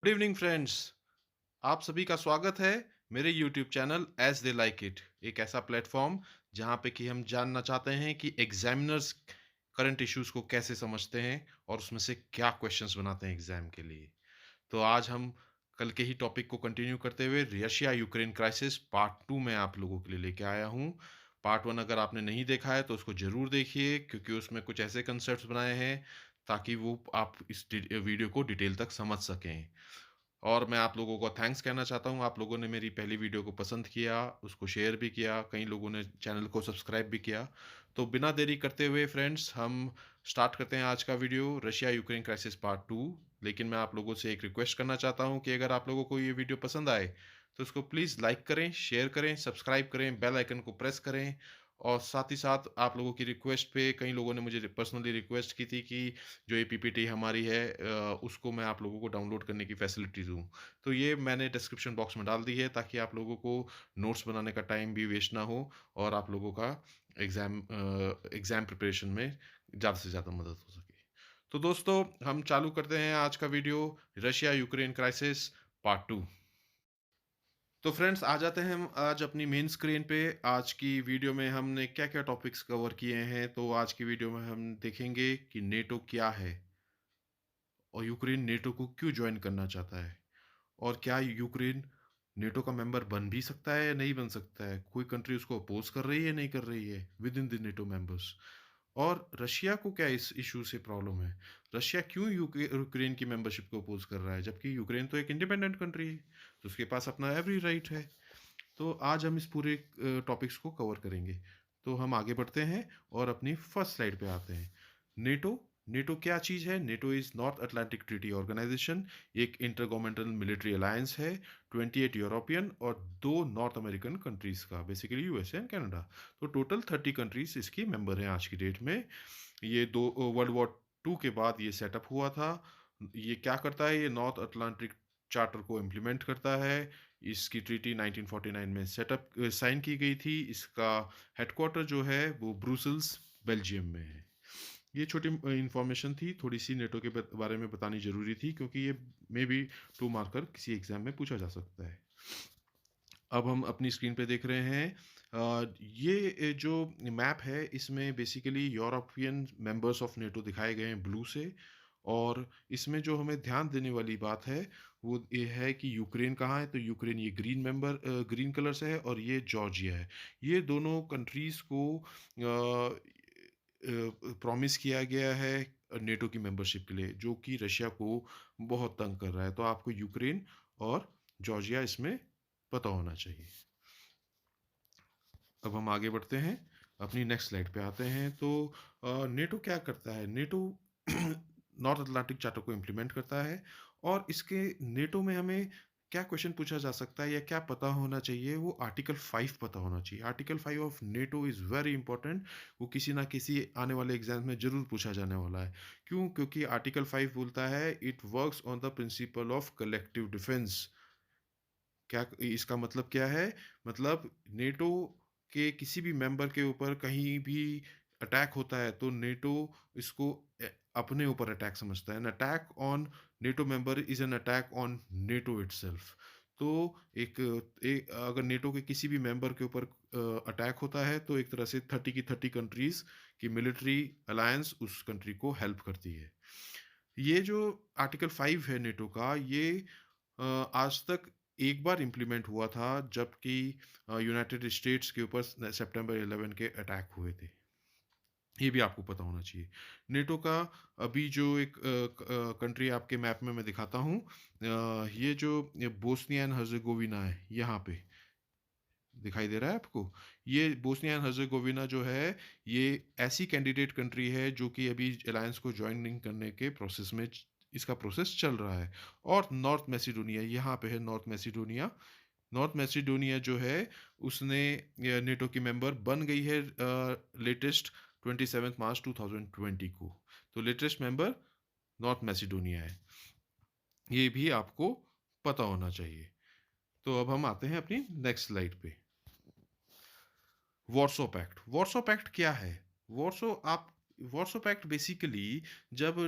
Good evening friends. आप सभी का स्वागत है मेरे YouTube channel as they like it. एक ऐसा प्लेटफॉर्म जहां पे कि हम जानना चाहते हैं कि एग्जामिनर्स करंट इश्यूज को कैसे समझते हैं और उसमें से क्या क्वेश्चंस बनाते हैं एग्जाम के लिए। तो आज हम कल के ही टॉपिक को कंटिन्यू करते हुए रशिया यूक्रेन क्राइसिस पार्ट 2 में आप लोगों के लिए लेके आया हूँ। पार्ट 1 अगर आपने नहीं देखा है तो उसको ज़रूर देखिए, क्योंकि उसमें कुछ ऐसे कंसेप्ट्स बनाए हैं ताकि वो आप इस वीडियो को डिटेल तक समझ सकें। और मैं आप लोगों को थैंक्स कहना चाहता हूँ, आप लोगों ने मेरी पहली वीडियो को पसंद किया, उसको शेयर भी किया, कई लोगों ने चैनल को सब्सक्राइब भी किया। तो बिना देरी करते हुए फ्रेंड्स, हम स्टार्ट करते हैं आज का video, Russia Ukraine crisis part 2। लेकिन मैं आप लोगों से एक रिक्वेस्ट करना चाहता हूँ कि अगर आप लोगों को ये वीडियो पसंद आए तो इसको प्लीज़ लाइक करें, शेयर करें, सब्सक्राइब करें, बेल आइकन को प्रेस करें। और साथ ही साथ आप लोगों की रिक्वेस्ट पे कई लोगों ने मुझे पर्सनली रिक्वेस्ट की थी कि जो ये पीपीटी हमारी है उसको मैं आप लोगों को डाउनलोड करने की फैसिलिटी दूँ। तो ये मैंने डिस्क्रिप्शन बॉक्स में डाल दी है ताकि आप लोगों को नोट्स बनाने का टाइम भी वेस्ट ना हो और आप लोगों का एग्ज़ाम प्रिपरेशन में ज़्यादा से ज़्यादा मदद हो सके। तो दोस्तों, हम चालू करते हैं आज का video, Russia Ukraine crisis part 2। तो फ्रेंड्स, आ जाते हैं हम आज अपनी मेन स्क्रीन पे। आज की वीडियो में हमने क्या-क्या टॉपिक्स कवर किए हैं, तो आज की वीडियो में हम देखेंगे कि नेटो क्या है और यूक्रेन नेटो को क्यों ज्वाइन करना चाहता है, और क्या यूक्रेन नेटो का मेंबर बन भी सकता है या नहीं बन सकता है, कोई कंट्री उसको अपोज कर रही है नहीं कर रही है with in the NATO members. और रशिया को क्या इस इशू से प्रॉब्लम है, रशिया क्यों यूक्रेन की मेंबरशिप को अपोज कर रहा है, जबकि यूक्रेन तो एक इंडिपेंडेंट कंट्री है, तो उसके पास अपना एवरी राइट है। तो आज हम इस पूरे टॉपिक्स को कवर करेंगे। तो हम आगे बढ़ते हैं और अपनी फर्स्ट स्लाइड पे आते हैं। नेटो नेटो क्या चीज़ है? NATO is North Atlantic Treaty Organisation, एक इंटरगवर्नमेंटल मिलिट्री अलायंस है, 28 यूरोपियन और 2 नॉर्थ अमेरिकन कंट्रीज़ का, बेसिकली यूएसए एंड कनाडा। तो टोटल 30 कंट्रीज़ इसकी मेंबर हैं आज की डेट में। ये दो वर्ल्ड वॉर 2 के बाद ये सेटअप हुआ था। ये क्या करता है? ये नॉर्थ अटलांटिक चार्टर को इम्प्लीमेंट करता है। इसकी ट्रीटी 1949 में सेटअप साइन की गई थी। इसका हेडक्वार्टर जो है वो ब्रुसेल्स बेल्जियम में है। ये छोटी इंफॉर्मेशन थी, थोड़ी सी नेटो के बारे में बतानी ज़रूरी थी, क्योंकि ये मे बी 2 मार्कर किसी एग्जाम में पूछा जा सकता है। अब हम अपनी स्क्रीन पे देख रहे हैं, ये जो मैप है इसमें basically European members of NATO दिखाए गए हैं ब्लू से। और इसमें जो हमें ध्यान देने वाली बात है वो ये है कि यूक्रेन कहाँ है। तो यूक्रेन ये ग्रीन कलर से है और ये जॉर्जिया है। ये दोनों कंट्रीज़ को प्रॉमिस किया गया है नेटो की मेंबरशिप के लिए, जो कि रशिया को बहुत तंग कर रहा है। तो आपको यूक्रेन और जॉर्जिया इसमें पता होना चाहिए। अब हम आगे बढ़ते हैं, अपनी नेक्स्ट स्लाइड पे आते हैं। तो नेटो क्या करता है? नेटो नॉर्थ अटलांटिक चार्टर को इम्प्लीमेंट करता है। और इसके नेटो में हमें क्या क्वेश्चन पूछा जा सकता है या क्या पता होना चाहिए, वो आर्टिकल 5 पता होना चाहिए। Article 5 of NATO is very important. वो किसी ना किसी आने वाले एग्जाम में ज़रूर पूछा जाने वाला है। क्यों? क्योंकि आर्टिकल 5 बोलता है it works on the principle of collective defence. क्या इसका मतलब क्या है? मतलब नेटो के किसी भी मेंबर के ऊपर कहीं भी अटैक होता है तो नेटो इसको अपने ऊपर अटैक समझता है। An attack on NATO member is an attack on NATO itself. तो अगर नेटो के किसी भी मेंबर के ऊपर अटैक होता है तो एक तरह से 30 की 30 कंट्रीज की मिलिट्री अलायंस उस कंट्री को हेल्प करती है। ये जो आर्टिकल 5 है नेटो का, ये आज तक एक बार इम्प्लीमेंट हुआ था, जबकि यूनाइटेड स्टेट्स के ऊपर सितंबर 11 के अटैक हुए थे। ये भी आपको पता होना चाहिए। नेटो का अभी जो एक कंट्री आपके मैप में मैं दिखाता हूँ, ये जो बोस्निया एंड हर्जेगोविना है, यहाँ पे दिखाई दे रहा है आपको? ये बोस्निया एंड हर्जेगोविना जो है, ये ऐसी कैंडिडेट कंट्री है जो कि अभी अलायंस को जॉइनिंग करने के प्रोसेस में इसका प्रोसेस चल रहा है। और नॉर्थ मैसिडोनिया यहाँ पे है। नॉर्थ मैसिडोनिया, नॉर्थ मैसिडोनिया जो है उसने नेटो की मेंबर बन गई है लेटेस्ट 27 मार्च 2020 को। तो लेटेस्ट मेंबर नॉर्थ मैसिडोनिया है। ये भी आपको पता होना चाहिए। तो अब हम आते हैं अपनी नेक्स्ट स्लाइड पे। Warsaw pact. वॉर्सो पैक्ट क्या है? वॉर्सो आप वार्सो पैक्ट बेसिकली जब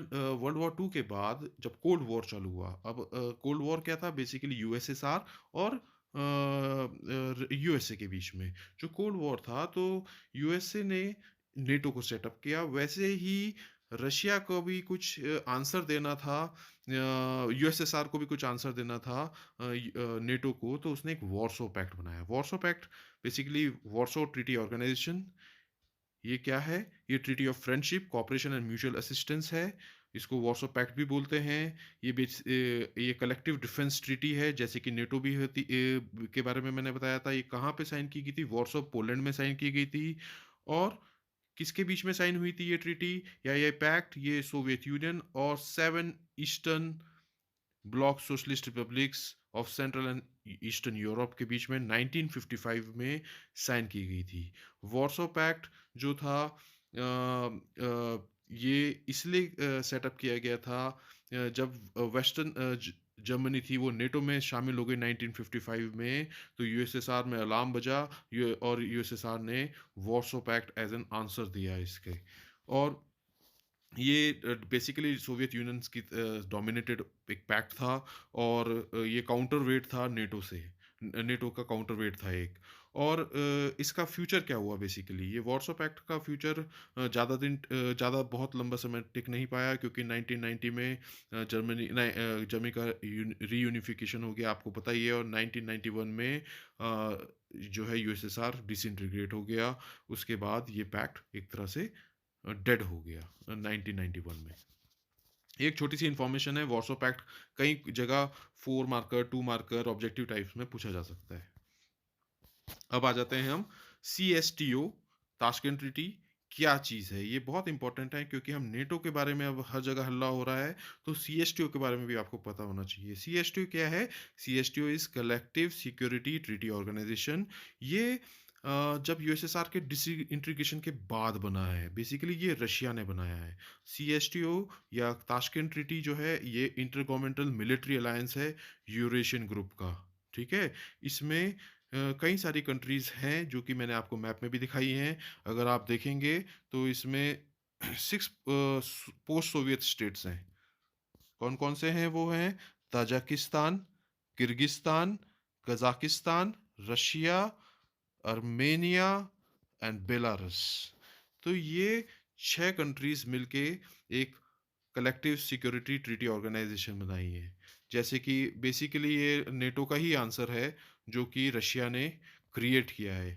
वर्ल्ड वॉर 2 के बाद जब कोल्ड वॉर चालू हुआ, अब कोल्ड वॉर क्या था बेसिकली यूएसएसआर और यूएसए के बीच में। जो कोल्ड वॉर था तो यूएसए ने नेटो को सेटअप किया, वैसे ही रशिया को भी कुछ आंसर देना था, यूएसएसआर को भी कुछ आंसर देना था नेटो को, तो उसने एक वार्सो पैक्ट बनाया। Warsaw pact basically Warsaw Treaty organisation, ये क्या है? ये treaty of friendship, cooperation and mutual assistance है। इसको वार्सो पैक्ट भी बोलते हैं। ये कलेक्टिव डिफेंस ट्रीटी है, जैसे कि नेटो भी के बारे में मैंने बताया था। ये कहाँ पे साइन की गई थी? वार्सो पोलैंड में साइन की गई थी। और किसके बीच में साइन हुई थी ये ट्रीटी या ये पैक्ट? ये सोवियत यूनियन और 7 eastern block socialist republics of central and eastern Europe के बीच में 1955 में साइन की गई थी। वॉर्सो पैक्ट जो था ये इसलिए सेटअप किया गया था जब वेस्टर्न जर्मनी थी वो नेटो में शामिल हो गई 1955 में, तो यूएसएसआर में अलार्म बजा। और यूएसएसआर ने Warsaw pact as an answer दिया इसके। और ये बेसिकली सोवियत यूनियन की डोमिनेटेड एक पैक्ट था। और ये काउंटर वेट था नेटो से, नेटो का काउंटर वेट था एक। और इसका फ्यूचर क्या हुआ? बेसिकली ये वॉर्सो पैक्ट का फ्यूचर ज़्यादा बहुत लंबा समय टिक नहीं पाया, क्योंकि 1990 में जर्मनी का रीयूनिफिकेशन हो गया, आपको पता ही है। और 1991 में जो है यूएसएसआर डिसइंटीग्रेट हो गया। उसके बाद ये पैक्ट एक तरह से डेड हो गया 1991 में। एक छोटी सी इंफॉर्मेशन है, वॉर्सो पैक्ट कई जगह 4 मार्कर 2 मार्कर ऑब्जेक्टिव टाइप्स में पूछा जा सकता है। अब आ जाते हैं हम C S T O, Tashkent treaty क्या चीज़ है? ये बहुत इंपॉर्टेंट है, क्योंकि हम नेटो के बारे में अब हर जगह हल्ला हो रहा है, तो सी एस टी ओ के बारे में भी आपको पता होना चाहिए। सी एस टी ओ क्या है? C S T O is collective security treaty organisation. ये जब यूएसएसआर के डिसइंटीग्रेशन के बाद बना है, बेसिकली ये रशिया ने बनाया है। सी एस टी ओ या ताशकेंट ट्रीटी जो है, ये इंटर गवर्नमेंटल मिलिट्री अलायंस है यूरेशियन ग्रुप का। ठीक है? इसमें कई सारी कंट्रीज़ हैं जो कि मैंने आपको मैप में भी दिखाई हैं। अगर आप देखेंगे तो इसमें 6 पोस्ट सोवियत स्टेट्स हैं। कौन-कौन से हैं? वो हैं Tajikistan, Kyrgyzstan, Kazakhstan, Russia, Armenia and Belarus. तो ये 6 कंट्रीज़ मिलके एक कलेक्टिव सिक्योरिटी ट्रीटी ऑर्गेनाइजेशन बनाई है। जैसे कि बेसिकली ये नेटो का ही आंसर है, जो कि रशिया ने क्रिएट किया है।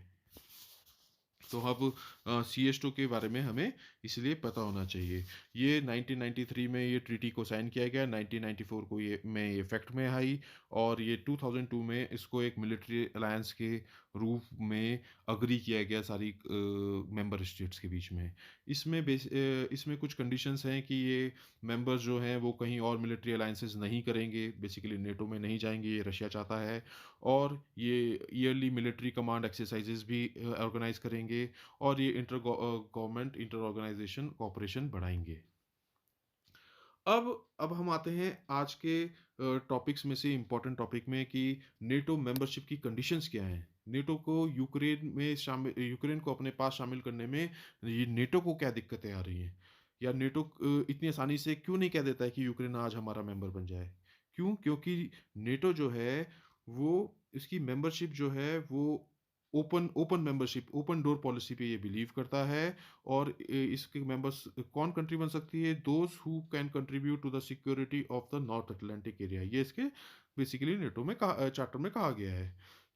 तो अब सी एस टू के बारे में हमें इसलिए पता होना चाहिए। ये 1993 में ये ट्रीटी को साइन किया गया, 1994 को ये इफेक्ट में आई। और ये 2002 में इसको एक मिलिट्री अलायंस के रूप में अग्री किया गया सारी मेंबर स्टेट्स के बीच में। इसमें कुछ कंडीशंस हैं कि ये मेंबर्स जो हैं वो कहीं और मिलिट्री अलायंसेस नहीं करेंगे, बेसिकली नेटो में नहीं जाएंगे, ये रशिया चाहता है। और ये ईयरली मिलिट्री कमांड एक्सरसाइजेज भी ऑर्गेनाइज करेंगे। और ये inter government inter organisation cooperation बढ़ाएंगे। अब हम आते हैं आज के टॉपिक्स में से इम्पोर्टेंट टॉपिक में कि नेटो मेंबरशिप की कंडीशंस क्या हैं। नेटो को यूक्रेन को अपने पास शामिल करने में ये नेटो को क्या दिक्कतें आ रही हैं, या नेटो इतनी आसानी से क्यों नहीं कह देता है कि यूक्रेन आज हमारा मेंबर बन जाए? क्यों? क्योंकि नेटो जो है वो इसकी मेंबरशिप जो है वो open open membership, open door policy पे ये बिलीव करता है। और इसके मेंबर्स कौन कंट्री बन सकती है? Those who can contribute to the security of the North Atlantic area, ये इसके बेसिकली नेटो में चार्टर में कहा गया है।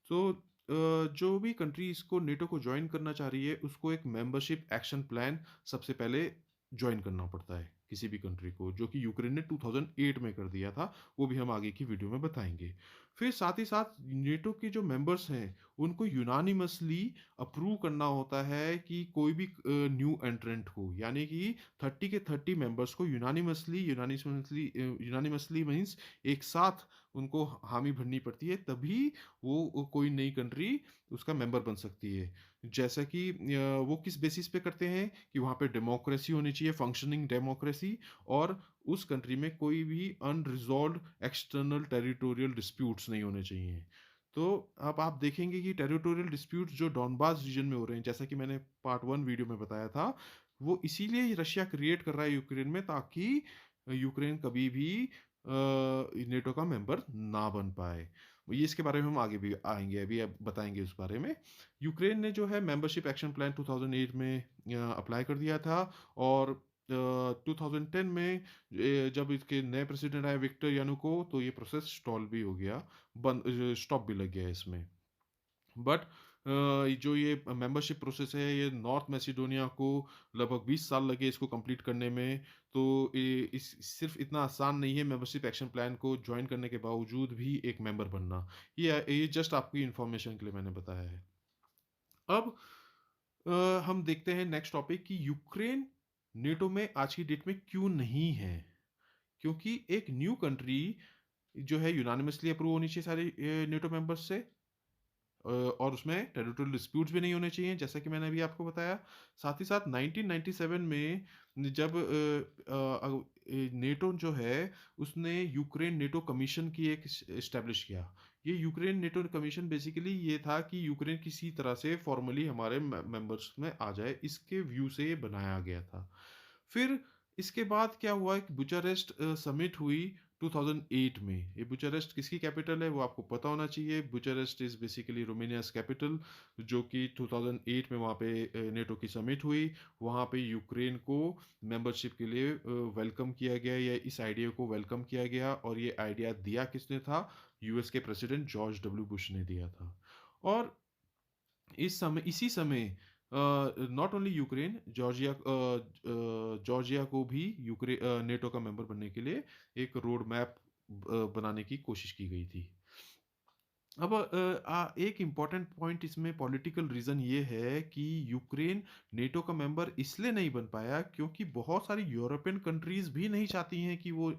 तो जो भी कंट्री इसको नेटो को ज्वाइन करना चाह रही है, उसको एक मेंबरशिप एक्शन प्लान सबसे पहले ज्वाइन करना पड़ता है किसी भी कंट्री को, जो कि यूक्रेन ने 2008 में कर दिया था। वो भी हम आगे की वीडियो में बताएंगे। फिर साथ ही साथ नेटो के जो मेंबर्स हैं उनको यूनानिमसली अप्रूव करना होता है कि कोई भी न्यू एंट्रेंट को, यानी कि 30 के 30 मेंबर्स को यूनानिमसली मीन्स एक साथ उनको हामी भरनी पड़ती है, तभी वो कोई नई कंट्री उसका मेंबर बन सकती है। जैसा कि वो किस बेसिस पे करते हैं कि वहाँ पे डेमोक्रेसी होनी चाहिए, फंक्शनिंग डेमोक्रेसी। और उस कंट्री में कोई भी अनरिजॉल्व्ड एक्सटर्नल टेरिटोरियल डिस्प्यूट्स नहीं होने चाहिए। तो अब आप देखेंगे कि टेरिटोरियल डिस्प्यूट्स जो डॉनबास रीजन में हो रहे हैं, जैसा कि मैंने पार्ट 1 वीडियो में बताया था, वो इसीलिए ही रशिया क्रिएट कर रहा है यूक्रेन में, ताकि यूक्रेन कभी भी नेटो का मेंबर ना बन पाए। ये इसके बारे में हम आगे भी आएँगे, अभी अब बताएँगे उस बारे में। यूक्रेन ने जो है मेंबरशिप एक्शन प्लान 2008 में अप्लाई कर दिया था, और 2010 में जब इसके नए प्रेसिडेंट आए विक्टर यानुको, तो ये प्रोसेस स्टॉल भी हो गया, स्टॉप भी लग गया इसमें। बट जो ये मेंबरशिप प्रोसेस है, ये नॉर्थ मैसेडोनिया को लगभग 20 साल लगे इसको कंप्लीट करने में। तो ये इस सिर्फ इतना आसान नहीं है मेंबरशिप एक्शन प्लान को ज्वाइन करने के बावजूद भी एक मेंबर बनना। ये जस्ट आपकी इन्फॉर्मेशन के लिए मैंने बताया है। अब हम देखते हैं नेक्स्ट टॉपिक कि यूक्रेन नेटो में आज की डेट में क्यों नहीं है? क्योंकि एक न्यू कंट्री जो है यूनानिमसली अप्रूव होनी चाहिए सारे नेटो मेंबर्स से, और उसमें टेरिटोरियल डिस्प्यूट्स भी नहीं होने चाहिए, जैसा कि मैंने अभी आपको बताया। साथ ही साथ 1997 में जब नेटो जो है, उसने यूक्रेन नेटो कमीशन की एक एस्टैब्लिश किया। ये यूक्रेन नेटो कमीशन बेसिकली ये था कि यूक्रेन किसी तरह से फॉर्मली हमारे मेंबर्स में आ जाए, इसके व्यू से ये बनाया गया था। फिर इसके बाद क्या हुआ कि बुचारेस्ट समिट हुई 2008 में। ये बुचारेस्ट किसकी कैपिटल है वो आपको पता होना चाहिए। बुचारेस्ट इज़ बेसिकली रोमानियाज़ कैपिटल, जो कि 2008 में वहाँ पे नेटो की समिट हुई। वहाँ पे यूक्रेन को मेंबरशिप के लिए वेलकम किया गया, या इस आइडिया को वेलकम किया गया, और ये आइडिया दिया किसने था? यूएस के प्रेसिडेंट जॉर्ज डब्ल्यू बुश ने दिया था। और इसी समय नॉट ओनली यूक्रेन, जॉर्जिया को भी नेटो का मेंबर बनने के लिए एक रोड मैप बनाने की कोशिश की गई थी। अब एक इम्पॉर्टेंट पॉइंट इसमें पॉलिटिकल रीज़न ये है कि यूक्रेन नेटो का मेंबर इसलिए नहीं बन पाया क्योंकि बहुत सारी यूरोपियन कंट्रीज़ भी नहीं चाहती हैं कि वो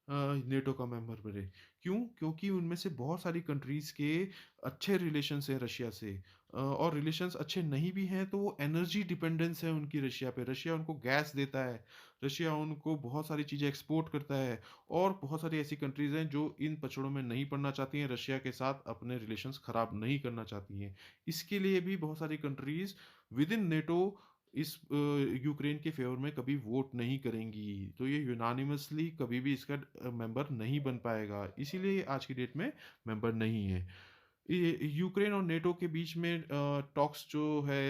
नेटो का मेंबर बने। क्यों? क्योंकि उनमें से बहुत सारी कंट्रीज़ के अच्छे रिलेशंस हैं रशिया से, और रिलेशंस अच्छे नहीं भी हैं तो वो एनर्जी डिपेंडेंस है उनकी रशिया पे। रशिया उनको गैस देता है, रशिया उनको बहुत सारी चीज़ें एक्सपोर्ट करता है, और बहुत सारी ऐसी कंट्रीज़ हैं जो इन पचड़ों में नहीं पड़ना चाहती हैं, रशिया के साथ अपने रिलेशंस ख़राब नहीं करना चाहती हैं। इसके लिए भी बहुत सारी कंट्रीज़ विद इन नेटो इस यूक्रेन के फ़ेवर में कभी वोट नहीं करेंगी। तो ये यूनानिमसली कभी भी इसका मेंबर नहीं बन पाएगा। इसीलिए ये आज की डेट में मेंबर नहीं है। ये यूक्रेन और नेटो के बीच में टॉक्स जो है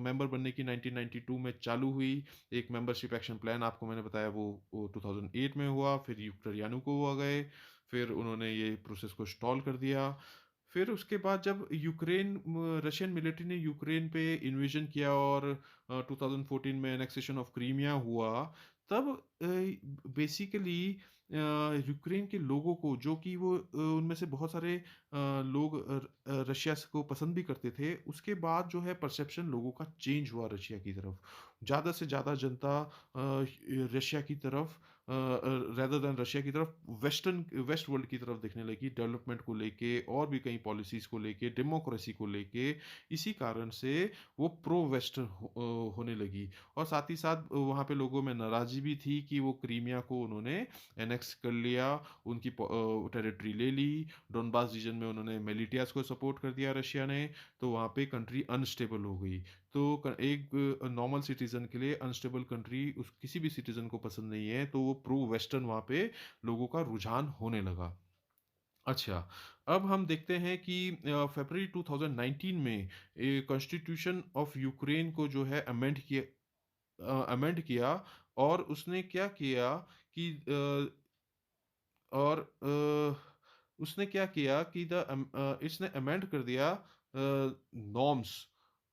मेंबर बनने की 1992 में चालू हुई। एक मेंबरशिप एक्शन प्लान आपको मैंने बताया वो 2008 में हुआ, फिर विक्टर यानुकोव आ गए, फिर उन्होंने ये प्रोसेस को स्टॉल कर दिया। फिर उसके बाद जब रशियन मिलिट्री ने यूक्रेन पे इन्वेजन किया, और 2014 में एनेक्सेशन ऑफ क्रीमिया हुआ, तब बेसिकली यूक्रेन के लोगों को, जो कि वो उनमें से बहुत सारे लोग रशिया को पसंद भी करते थे, उसके बाद जो है परसेप्शन लोगों का चेंज हुआ रशिया की तरफ। ज़्यादा से ज़्यादा जनता रशिया की तरफ, रेदर देन रशिया की तरफ, वेस्ट वर्ल्ड की तरफ देखने लगी, डेवलपमेंट को लेके और भी कई पॉलिसीज़ को लेके, डेमोक्रेसी को लेके। इसी कारण से वो प्रो वेस्ट होने लगी, और साथ ही साथ वहाँ पे लोगों में नाराज़गी भी थी कि वो क्रीमिया को उन्होंने एनेक्स कर लिया, उनकी टेरिटरी ले ली। डोनबास रीजन में उन्होंने मिलिटियास को सपोर्ट कर दिया रशिया ने, तो वहाँ पे कंट्री अनस्टेबल हो गई। तो एक नॉर्मल सिटीजन के लिए अनस्टेबल कंट्री उस किसी भी सिटीजन को पसंद नहीं है, तो वो प्रो वेस्टर्न वहाँ पे लोगों का रुझान होने लगा। अच्छा, अब हम देखते हैं कि फरवरी 2019 में कॉन्स्टिट्यूशन ऑफ यूक्रेन को जो है अमेंड किया, और उसने क्या किया कि और उसने क्या किया कि इसने अमेंड कर दिया norms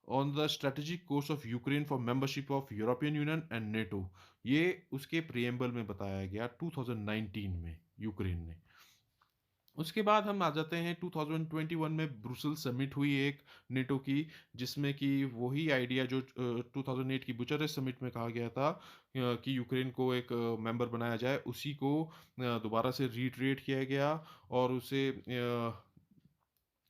on the strategic course of Ukraine for membership of European union and NATO. ये उसके प्रिएम्बल में बताया गया 2019 में यूक्रेन ने। उसके बाद हम आ जाते हैं 2021 में ब्रुसेल समिट हुई एक नेटो की, जिसमें कि वही आइडिया जो 2008 की बुचारेस्ट समिट में कहा गया था कि यूक्रेन को एक मेंबर बनाया जाए, उसी को दोबारा से रीट्रेट किया गया, और उसे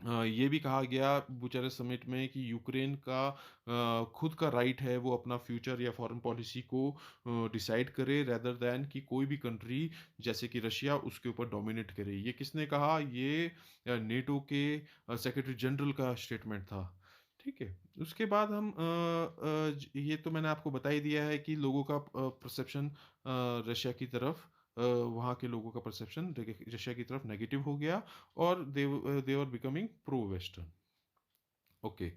ये भी कहा गया बुचारेस्ट समिट में कि यूक्रेन का खुद का राइट है वो अपना फ्यूचर या फॉरेन पॉलिसी को डिसाइड करे, रेदर दैन कि कोई भी कंट्री जैसे कि रशिया उसके ऊपर डोमिनेट करे। ये किसने कहा? ये नेटो के सेक्रेटरी जनरल का स्टेटमेंट था। ठीक है? उसके बाद हम ये तो मैंने आपको बता ही दिया है कि लोगों का परसेप्शन रशिया की तरफ वहाँ के लोगों का परसेप्शन रशिया की तरफ नेगेटिव हो गया और दे were becoming pro western. Okay.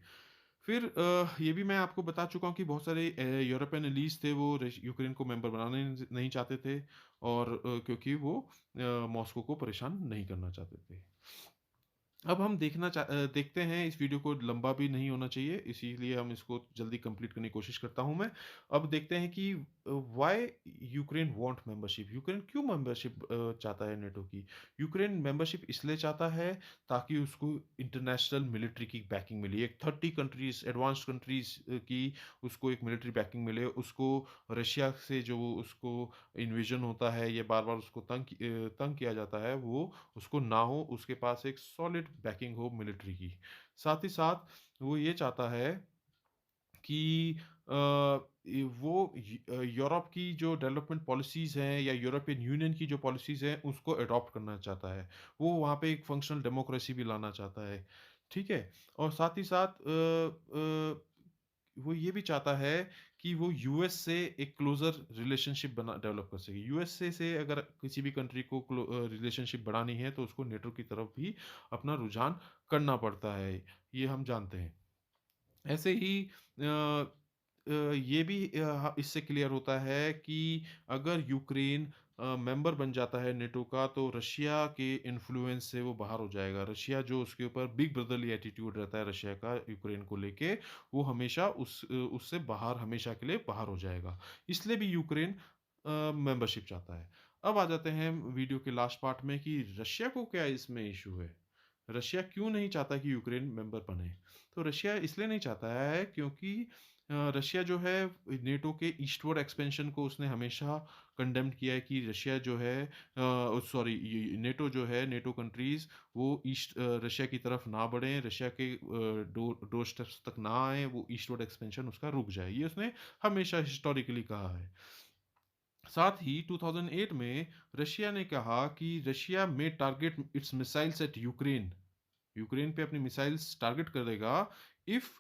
फिर ये भी मैं आपको बता चुका हूँ कि बहुत सारे यूरोपियन एलीट्स थे, वो यूक्रेन को मेंबर बनाना नहीं नहीं चाहते थे और क्योंकि वो मॉस्को को परेशान नहीं करना चाहते थे। अब हम देखते हैं, इस वीडियो को लंबा भी नहीं होना चाहिए, इसीलिए हम इसको जल्दी कंप्लीट करने की कोशिश करता हूं मैं। अब देखते हैं कि why Ukraine want membership. Ukraine क्यों मेंबरशिप चाहता है नेटो की? यूक्रेन मेंबरशिप इसलिए चाहता है ताकि उसको इंटरनेशनल मिलिट्री की बैकिंग मिले। एक 30 कंट्रीज, एडवांस्ड कंट्रीज की उसको एक मिलिट्री बैकिंग मिले। उसको रशिया से जो उसको इन्वेजन होता है, ये बार बार उसको तंग किया जाता है, वो उसको ना हो, उसके पास एक सॉलिड बैकिंग हो मिलिट्री की। साथ ही साथ वो ये चाहता है कि यूरोप की जो डेवलपमेंट पॉलिसीज़ हैं या यूरोपियन यूनियन की जो पॉलिसीज़ हैं, उसको अडॉप्ट करना चाहता है। वो वहाँ पे एक फंक्शनल डेमोक्रेसी भी लाना चाहता है, ठीक है? और साथ ही साथ वो ये भी चाहता है कि वो यूएस से एक क्लोज़र रिलेशनशिप बना डेवलप कर सके। यूएसए से अगर किसी भी कंट्री को रिलेशनशिप बढ़ानी है, तो उसको नेटो की तरफ भी अपना रुझान करना पड़ता है, ये हम जानते हैं। ऐसे ही ये भी इससे क्लियर होता है कि अगर यूक्रेन मेंबर बन जाता है नेटो का, तो रशिया के इन्फ्लुएंस से वो बाहर हो जाएगा। रशिया जो उसके ऊपर बिग ब्रदरली एटीट्यूड रहता है रशिया का यूक्रेन को लेके, वो हमेशा उससे बाहर, हमेशा के लिए बाहर हो जाएगा। इसलिए भी यूक्रेन मेंबरशिप चाहता है। अब आ जाते हैं हम वीडियो के लास्ट पार्ट में कि रशिया को क्या इसमें इशू है? रशिया क्यों नहीं चाहता कि यूक्रेन मेंबर बने? तो रशिया इसलिए नहीं चाहता है क्योंकि रशिया जो है नेटो के ईस्टवर्ड एक्सपेंशन को उसने हमेशा कंडेम्ड किया है कि रशिया जो है सॉरी, नेटो जो है, नेटो कंट्रीज वो रशिया की तरफ ना बढ़ें, रशिया के डोर स्टेप्स तक ना आए, वो ईस्टवर्ड एक्सपेंशन उसका रुक जाए, ये उसने हमेशा हिस्टोरिकली कहा है। साथ ही 2008 में रशिया ने कहा कि रशिया में target its missiles at Ukraine, Ukraine पे अपनी मिसाइल्स टारगेट करेगा if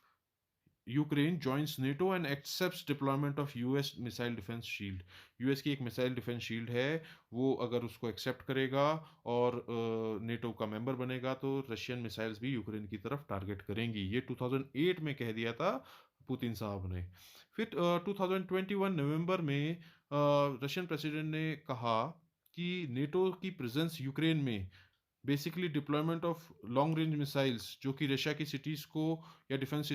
Ukraine joins NATO and accepts deployment of US missile defence shield. US की एक मिसाइल डिफेंस शील्ड है, वो अगर उसको एक्सेप्ट करेगा और नेटो का मेंबर बनेगा, तो रशियन मिसाइल्स भी यूक्रेन की तरफ टारगेट करेंगी। ये 2008 में कह दिया था पुतिन साहब ने। फिर 2021 नवंबर में रशियन प्रेसिडेंट ने कहा कि नेटो की प्रेजेंस यूक्रेन में, basically deployment of long range missiles जो कि रशिया की सिटीज़ को या डिफेंस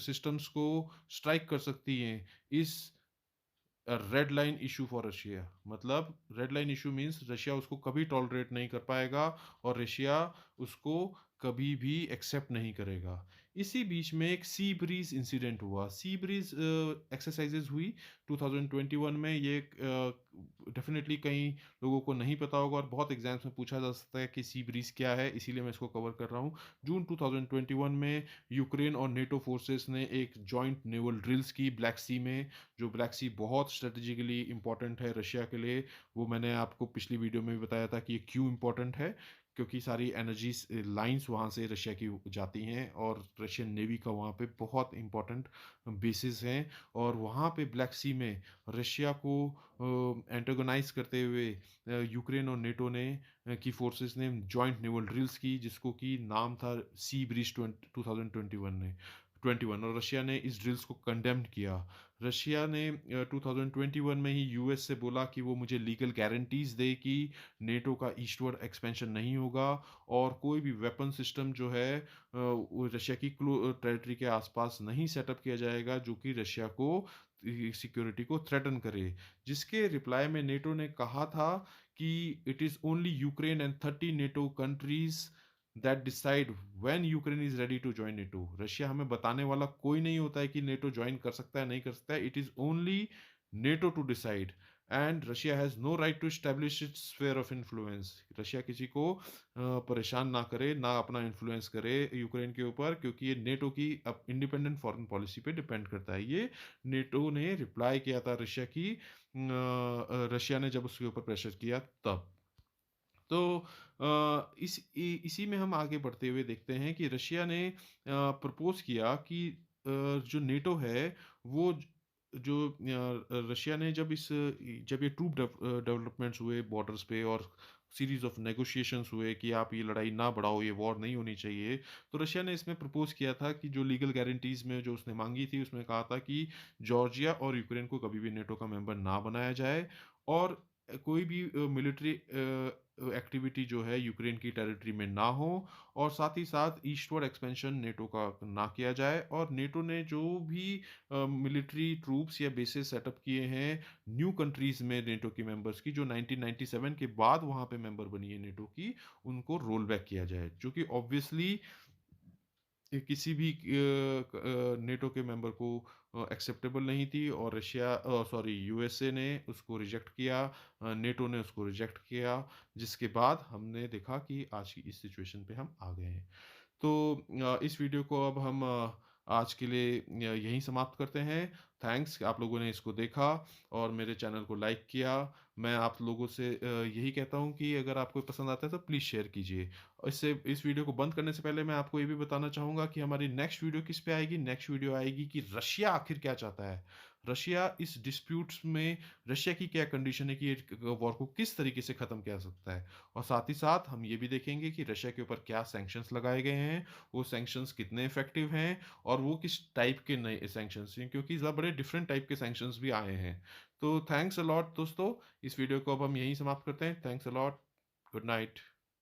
सिस्टम्स को स्ट्राइक कर सकती हैं, इस red line issue for Russia. मतलब red line issue means Russia उसको कभी टॉलरेट नहीं कर पाएगा और रशिया उसको कभी भी एक्सेप्ट नहीं करेगा। इसी बीच में एक सी ब्रीज इंसिडेंट हुआ। सी ब्रीज एक्सरसाइजेज हुई 2021 में। ये डेफिनेटली कई लोगों को नहीं पता होगा और बहुत एग्जाम्स में पूछा जा सकता है कि सी ब्रीज क्या है, इसीलिए मैं इसको कवर कर रहा हूँ। जून 2021 में यूक्रेन और नेटो फोर्सेस ने एक जॉइंट नेवल ड्रिल्स की ब्लैक सी में, जो ब्लैक सी बहुत स्ट्रेटेजिकली इंपॉर्टेंट है रशिया के लिए। वो मैंने आपको पिछली वीडियो में भी बताया था कि ये क्यों इंपॉर्टेंट है, क्योंकि सारी एनर्जी लाइंस वहाँ से रशिया की जाती हैं और रशियन नेवी का वहाँ पे बहुत इंपॉर्टेंट बेसिस हैं। और वहाँ पे ब्लैक सी में रशिया को एंटागोनाइज करते हुए यूक्रेन और नेटो ने की फोर्सेस ने जॉइंट नेवल ड्रिल्स की, जिसको कि नाम था सी ब्रीज 2021 ने 21, और रशिया ने इस ड्रिल्स को कंडेम्ड किया। रशिया ने 2021 में ही यूएस से बोला कि वो मुझे लीगल गारंटीज दे कि नेटो का ईस्टवर्ड एक्सपेंशन नहीं होगा और कोई भी वेपन सिस्टम जो है वो रशिया की टेरिटरी के आसपास नहीं सेटअप किया जाएगा, जो कि रशिया को सिक्योरिटी को थ्रेटन करे। जिसके रिप्लाई में नेटो ने कहा था कि it is only Ukraine and 30 NATO countries that decide when Ukraine is ready to join NATO. Russia हमें बताने वाला कोई नहीं होता है कि नेटो ज्वाइन कर सकता है नहीं कर सकता है। It is only NATO to decide and Russia has no right to establish its sphere of influence. Russia किसी को परेशान ना करे, ना अपना इन्फ्लुएंस करे यूक्रेन के ऊपर, क्योंकि ये नेटो की अब इंडिपेंडेंट फॉरेन पॉलिसी पे डिपेंड करता है। ये नेटो ने रिप्लाई किया था रशिया की, रशिया ने जब उसके ऊपर प्रेशर किया तब। तो इसी में हम आगे बढ़ते हुए देखते हैं कि रशिया ने प्रपोज़ किया कि जो नेटो है वो जो रशिया ने जब ये ट्रूप डेवलपमेंट्स हुए बॉर्डर्स पे और सीरीज़ ऑफ नेगोशिएशंस हुए कि आप ये लड़ाई ना बढ़ाओ, ये वॉर नहीं होनी चाहिए। तो रशिया ने इसमें प्रपोज़ किया था कि जो लीगल गारंटीज़ में जो उसने माँगी थी, उसमें कहा था कि जॉर्जिया और यूक्रेन को कभी भी नेटो का मेंबर ना बनाया जाए और कोई भी मिलिट्री एक्टिविटी जो है यूक्रेन की टेरिटरी में ना हो और साथ ही साथ ईस्टवर्ड एक्सपेंशन नेटो का ना किया जाए और नेटो ने जो भी मिलिट्री ट्रूप्स या बेसेस सेटअप किए हैं न्यू कंट्रीज में नेटो के मेंबर्स की जो 1997 के बाद वहां पे मेंबर बनी है नेटो की उनको रोल बैक किया जाए जो कि ऑब्वियसली किसी भी नेटो के मेंबर को एक्सेप्टेबल नहीं थी और सॉरी यूएसए ने उसको रिजेक्ट किया, नेटो ने उसको रिजेक्ट किया, जिसके बाद हमने देखा कि आज की इस सिचुएशन पे हम आ गए हैं। तो इस वीडियो को अब हम आज के लिए यहीं समाप्त करते हैं। थैंक्स कि आप लोगों ने इसको देखा और मेरे चैनल को लाइक किया। मैं आप लोगों से यही कहता हूँ कि अगर आपको पसंद आता है तो प्लीज़ शेयर कीजिए। और इस वीडियो को बंद करने से पहले मैं आपको ये भी बताना चाहूँगा कि हमारी नेक्स्ट वीडियो किस पे आएगी। नेक्स्ट वीडियो आएगी कि रशिया आखिर क्या चाहता है। रशिया इस डिस्प्यूट्स में रशिया की क्या कंडीशन है कि ये वॉर को किस तरीके से ख़त्म किया जा सकता है। और साथ ही साथ हम ये भी देखेंगे कि रशिया के ऊपर क्या सैंक्शंस लगाए गए हैं, वो सैंक्शंस कितने इफ़ेक्टिव हैं और वो किस टाइप के नए सैंक्शंस हैं, क्योंकि बड़े डिफरेंट टाइप के सैंक्शंस भी आए हैं। तो थैंक्स अ लॉट दोस्तों, इस वीडियो को अब हम यहीं समाप्त करते हैं। Thanks a lot, good night.